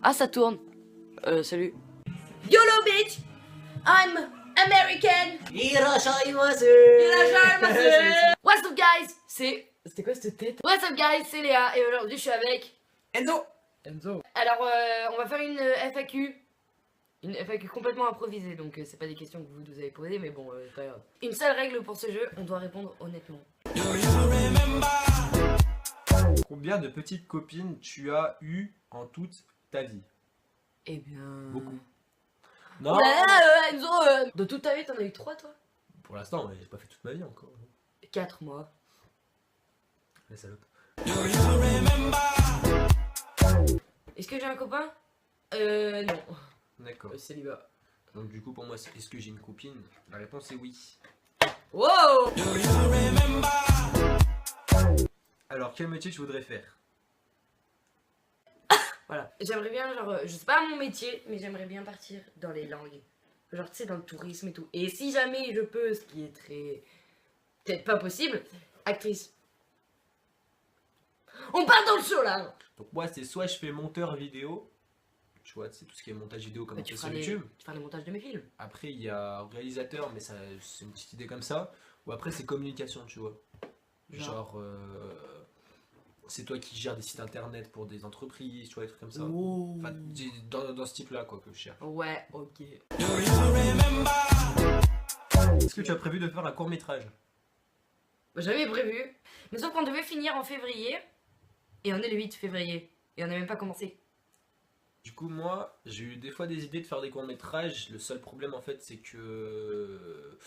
Ah, ça tourne. Salut. YOLO bitch! I'm American! Irashaimasu. What's up guys? C'était quoi cette tête? What's up guys? C'est Léa et aujourd'hui je suis avec Enzo. Alors on va faire une FAQ. Une FAQ complètement improvisée, donc c'est pas des questions que vous nous avez posées, mais bon, c'est pas grave. Une seule règle pour ce jeu, on doit répondre honnêtement. Combien de petites copines tu as eu en toute ta vie? Eh bien... Beaucoup. Non. Ouais, Enzo, de toute ta vie, t'en as eu 3 toi? Pour l'instant, mais j'ai pas fait toute ma vie encore. 4 mois. La salope. Est-ce que j'ai un copain? Non. D'accord. Célibat. Donc du coup pour moi, est-ce que j'ai une copine? La réponse est oui. Wow! Alors quel métier tu voudrais faire? Voilà. J'aimerais bien, genre, je sais pas mon métier, mais j'aimerais bien partir dans les langues. Genre, tu sais, dans le tourisme et tout. Et si jamais je peux, ce qui est très... peut-être pas possible, actrice. On part dans le show, là! Donc moi c'est soit je fais monteur vidéo, tu vois, c'est tout ce qui est montage vidéo comme Bah, on tu fait feras sur YouTube. tu feras les montages de mes films. Après il y a réalisateur, mais ça c'est une petite idée comme ça. Ou après c'est communication, tu vois. Genre c'est toi qui gères des sites internet pour des entreprises, tu vois, des trucs comme ça. Oh. Enfin, dans ce type là quoi que je cherche. Ouais, ok. Est-ce que tu as prévu de faire un court métrage? Bah, j'avais prévu. Mais sauf qu'on devait finir en février. Et on est le 8 février. Et on n'a même pas commencé. Du coup, moi, j'ai eu des fois des idées de faire des courts-métrages. Le seul problème, en fait, c'est que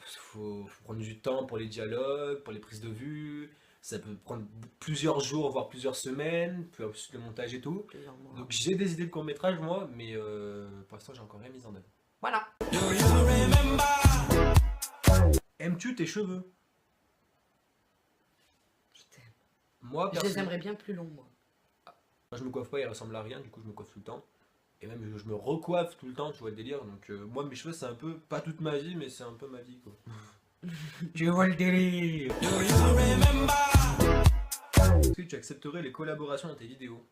faut prendre du temps pour les dialogues, pour les prises de vue. Ça peut prendre plusieurs jours, voire plusieurs semaines, puis ensuite le montage et tout. Plusieurs mois. Donc j'ai des idées de courts-métrages, moi, mais pour l'instant, j'ai encore rien mis en œuvre. Voilà. Aimes-tu tes cheveux? Je t'aime. Moi, Je les aimerais bien plus longs, moi. Moi, je me coiffe pas, ils ressemblent à rien, du coup, je me coiffe tout le temps. Et même, je me recoiffe tout le temps, tu vois le délire. Donc, moi, mes cheveux, c'est un peu, pas toute ma vie, mais c'est un peu ma vie, quoi. Tu vois le délire. Est-ce que tu accepterais les collaborations dans tes vidéos?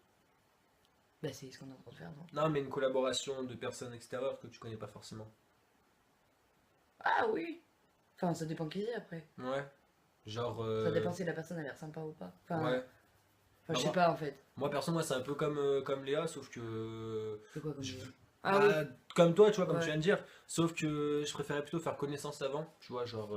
Bah, c'est ce qu'on est en train de faire, non? Non, mais une collaboration de personnes extérieures que tu connais pas forcément. Ah oui. Enfin, ça dépend qui c'est après. Ouais. Genre. Ça dépend si la personne a l'air sympa ou pas. Enfin, Ouais. je sais moi- pas en fait. Moi, perso, moi, c'est un peu comme Léa, sauf que. C'est quoi comme Je- idée? Ah oui. Bah, comme toi, tu vois, comme Ouais. tu viens de dire. Sauf que je préférais plutôt faire connaissance avant, tu vois, genre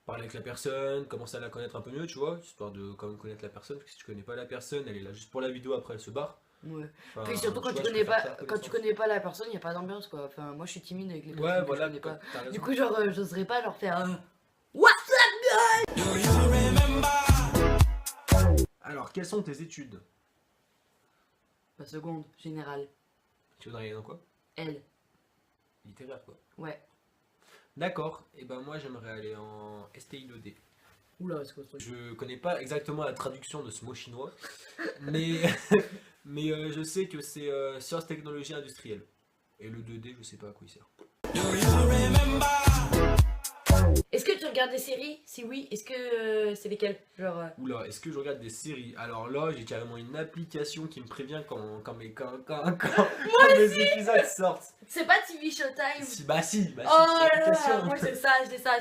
parler avec la personne, commencer à la connaître un peu mieux, tu vois, histoire de quand même connaître la personne, parce que si tu connais pas la personne, elle est là juste pour la vidéo, après elle se barre. Ouais. Enfin, Puis surtout quand tu tu vois, je connais préfère pas, faire quand tu connaissance. connais pas la personne, y a pas d'ambiance quoi. Enfin, moi je suis timide avec les personnes Ouais, que voilà, je connais pas. t'as raison. Du coup, genre, j'oserais pas leur faire What's up? Alors, quelles sont tes études? La seconde, générale. Tu voudrais aller dans quoi? Elle. Littéraire, quoi. Ouais. D'accord, et ben moi j'aimerais aller en STI2D. Oula, c'est quoi ce truc? Je connais pas exactement la traduction de ce mot chinois, mais, mais je sais que c'est sciences technologies industrielles. Et le 2D, je sais pas à quoi il sert. Est-ce que tu regardes des séries? Si oui, est-ce que c'est lesquelles? Genre. Oula, est-ce que je regarde des séries? Alors là, j'ai carrément une application qui me prévient quand mes épisodes sortent. C'est pas TV Showtime? Bah si, Oh c'est là là, l'application. moi c'est ça,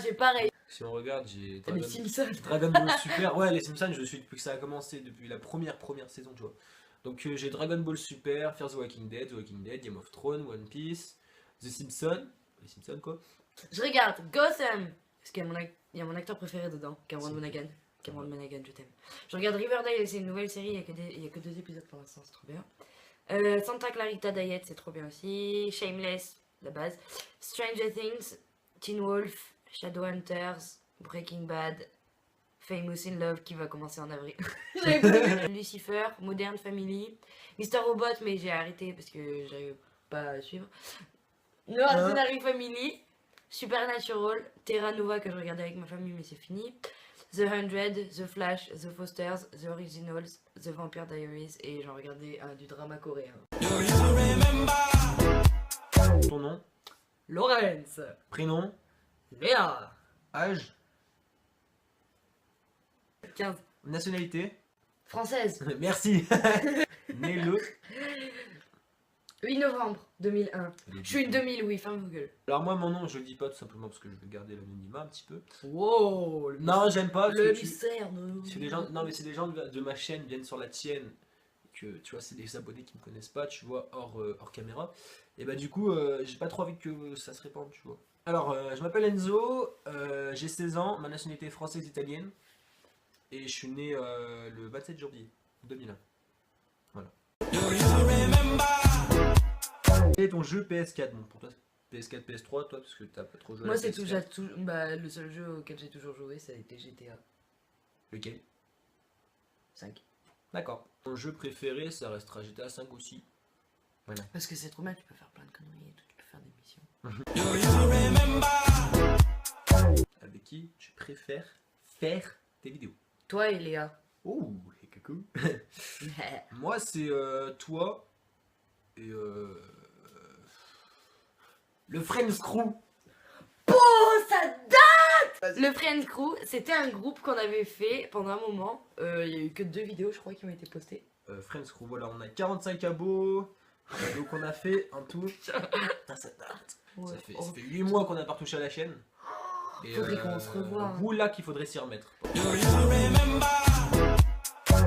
j'ai pareil. Si on regarde, j'ai Les Simpsons. Dragon Ball Super. Ouais, les Simpsons, je suis depuis que ça a commencé, depuis la première saison, tu vois. Donc j'ai Dragon Ball Super, Fear the Walking Dead, Game of Thrones, One Piece, The Simpsons. Les Simpsons, quoi. Je regarde Gotham. Parce qu'il y a mon acteur préféré dedans, Cameron C'est Monaghan. Cameron Monaghan, je t'aime. Je regarde Riverdale, c'est une nouvelle série, il y a que 2 épisodes pour l'instant, c'est trop bien. Santa Clarita Diet, c'est trop bien aussi. Shameless, la base. Stranger Things, Teen Wolf, Shadowhunters, Breaking Bad, Famous in Love qui va commencer en avril. J'avais pas vu. Lucifer, Modern Family, Mr. Robot, mais j'ai arrêté parce que j'arrive pas à suivre. Mercenary Family, Supernatural, Terra Nova que je regardais avec ma famille mais c'est fini. The 100, The Flash, The Fosters, The Originals, The Vampire Diaries et j'en regardais du drama coréen. Ton nom, Lawrence, prénom, Léa, âge, 15, nationalité. française, Merci. Né le novembre 2001. Je suis une 2000, oui, ferme vos gueules. Alors moi mon nom je le dis pas tout simplement parce que je veux garder l'anonymat un petit peu. Wow, Non j'aime pas parce le que mystère si les gens, non mais si les gens de ma chaîne viennent sur la tienne, que tu vois c'est des abonnés qui me connaissent pas, tu vois, hors caméra, et bah du coup j'ai pas trop envie que ça se répande, tu vois. Alors je m'appelle Enzo, j'ai 16 ans, ma nationalité est française italienne, et je suis né le 27 janvier 2001. Voilà. Quel est ton jeu PS4? Bon pour toi PS4, PS3, toi parce que t'as pas trop joué à Moi, la c'est PS4. bah, le seul jeu auquel j'ai toujours joué, ça a été GTA Lequel? 5. D'accord. Mon jeu préféré ça restera GTA 5 aussi. Voilà. Parce que c'est trop bien, tu peux faire plein de conneries et tout, tu peux faire des missions. Avec qui tu préfères faire tes vidéos? Toi et Léa. Oh, et coucou. Moi, c'est toi et le Friends Crew. Oh, ça date! Le Friends Crew, c'était un groupe qu'on avait fait pendant un moment. Il y a eu que 2 vidéos, je crois, qui ont été postées. Friends Crew, voilà, on a 45 abos. Donc, on a fait en tout. Putain, ça date. Ouais. Ça fait 8 mois qu'on a pas retouché à la chaîne. Et Faudrait qu'on se revoie, hein. Vous là qu'il faudrait s'y remettre.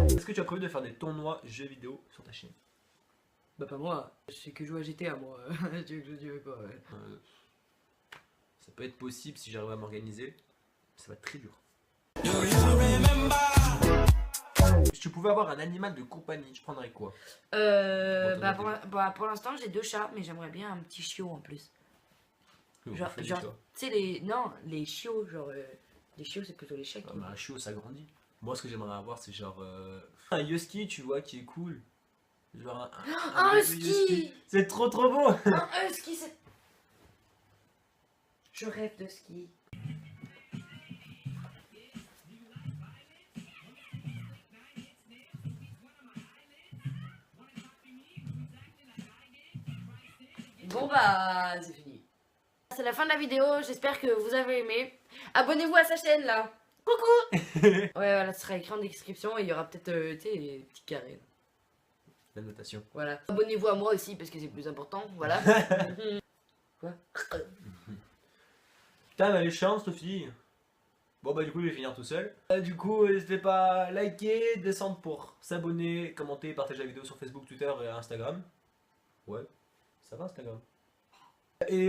Est-ce que tu as prévu de faire des tournois jeux vidéo sur ta chaîne? Bah, pas moi, je sais que jouer à GTA, moi. Tu veux que je dise quoi, ouais. Ça peut être possible si j'arrive à m'organiser. Ça va être très dur. Si tu pouvais avoir un animal de compagnie, tu prendrais quoi? Pour l'instant, j'ai 2 chats, mais j'aimerais bien un petit chiot en plus. Genre, tu sais, les chiots, genre, les chiots, c'est plutôt les chats qui... Un chiot, ça grandit. Moi, ce que j'aimerais avoir, c'est genre un husky, tu vois, qui est cool. Genre un bébé husky. C'est trop beau. Un husky, c'est... Je rêve de ski. Bon bah, c'est fini. C'est la fin de la vidéo, j'espère que vous avez aimé. Abonnez-vous à sa chaîne là. Coucou. Ouais, voilà, ce sera écrit en description et il y aura peut-être, tu sais, les petits carrés. La notation. Voilà. Abonnez-vous à moi aussi parce que c'est plus important, voilà. Quoi? Putain, elle est chiante, cette fille. Bon, bah, du coup, je vais finir tout seul. Du coup, n'hésitez pas à liker, descendre pour s'abonner, commenter, partager la vidéo sur Facebook, Twitter et Instagram. Ouais, ça va Instagram. Et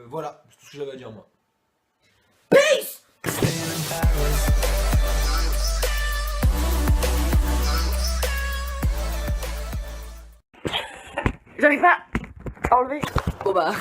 voilà, c'est tout ce que j'avais à dire, moi. Peace. J'arrive pas à enlever. Bon bah.